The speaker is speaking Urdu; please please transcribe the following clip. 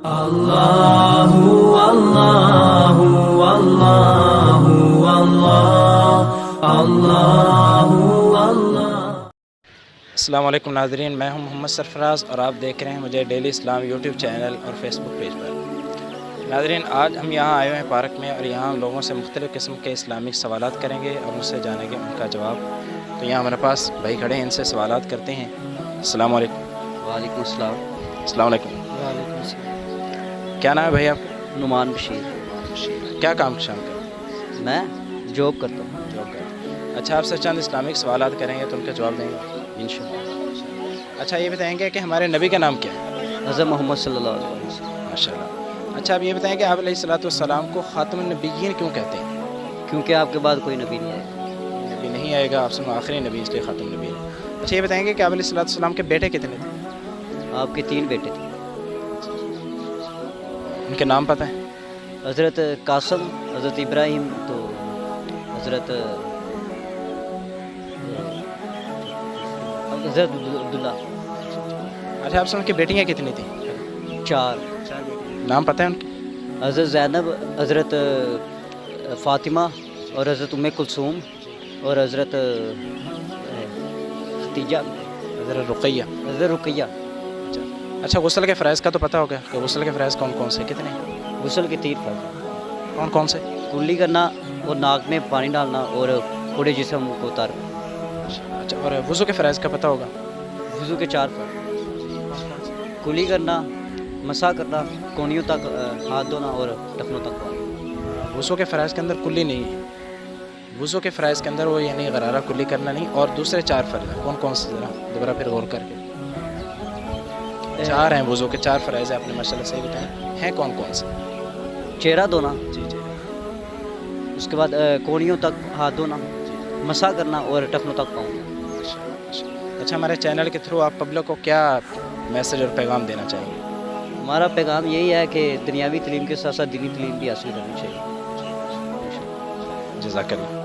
اللہ اللہ اللہ اللہ اللہ اللہ۔ السلام علیکم ناظرین، میں ہوں محمد سرفراز اور آپ دیکھ رہے ہیں مجھے ڈیلی اسلام یوٹیوب چینل اور فیس بک پیج پر۔ ناظرین، آج ہم یہاں آئے ہوئے ہیں پارک میں، اور یہاں ہم لوگوں سے مختلف قسم کے اسلامک سوالات کریں گے اور ان سے جانیں گے ان کا جواب۔ تو یہاں ہمارے پاس بھائی کھڑے ہیں، ان سے سوالات کرتے ہیں۔ السلام علیکم۔ وعلیکم السلام۔ السلام علیکم۔ وعلیکم السلام۔ کیا نام ہے بھائی آپ کا؟ نعمان بشیر۔ کیا کام شام کریں؟ میں جاب کرتا ہوں۔ جاب کرتے ہیں۔ اچھا، آپ سے چند اسلامک سوالات کریں گے تو ان کا جواب دیں گے انشاءاللہ۔ اچھا، یہ بتائیں گے کہ ہمارے نبی کا نام کیا ہے؟ حضرت محمد صلی اللہ علیہ وسلم۔ ماشاء اللہ۔ اچھا، آپ یہ بتائیں کہ آپ علیہ الصلوۃ والسلام کو خاتم النبیین کیوں کہتے ہیں؟ کیونکہ آپ کے بعد کوئی نبی نہیں ہے۔ نبی نہیں آئے گا، آپ سے آخری نبی، اس لیے خاتم النبی ہے۔ اچھا، یہ بتائیں گے کہ آپ علیہ الصلوۃ والسلام کے بیٹے کتنے تھے؟ آپ کے 3 بیٹے تھے۔ ان کے نام پتہ ہیں؟ حضرت قاسم، حضرت ابراہیم، تو حضرت عبداللہ۔ اچھا، آپ سے ان کی بیٹیاں کتنی تھیں؟ 4۔ نام پتہ ہے ان کے؟ حضرت زینب، حضرت فاطمہ، اور حضرت ام کلثوم، اور حضرت ختیجہ، حضرت رقیہ۔ حضرت رقیہ۔ اچھا، غسل کے فرائض کا تو پتہ ہوگا کہ غسل کے فرائض کون کون سے کتنے ہیں؟ غسل کے 3 فرض۔ کون کون سے؟ کلی کرنا، اور ناک میں پانی ڈالنا، اور پورے جسم کو اتارنا۔ اچھا، اور وضو کے فرائض کا پتہ ہوگا؟ وضو کے 4 فرض۔ کلی کرنا، مسح کرنا، کونیوں تک ہاتھ دھونا، اور ٹخنوں تک پانا۔ وضو کے فرائض کے اندر کلی نہیں ہے۔ وضو کے فرائض کے اندر وہ یعنی غرارہ کلی کرنا نہیں، اور دوسرے 4 فرض ہیں کون کون سے؟ ذرا دوبارہ پھر غور کر کے۔ 4 ہیں وضو کے 4 فرائض ہیں، آپ نے ماشاءاللہ صحیح بتایا ہیں۔ کون کون سے؟ چہرہ دھونا، جی جی۔ اس کے بعد کونیوں تک ہاتھ دھونا، مسح کرنا، اور ٹخنوں تک پاؤں۔ اچھا، ہمارے چینل کے تھرو آپ پبلک کو کیا میسج اور پیغام دینا چاہیں گے؟ ہمارا پیغام یہی ہے کہ دنیاوی تعلیم کے ساتھ ساتھ دینی تعلیم بھی حاصل کرنی چاہیے۔ جزاک اللہ۔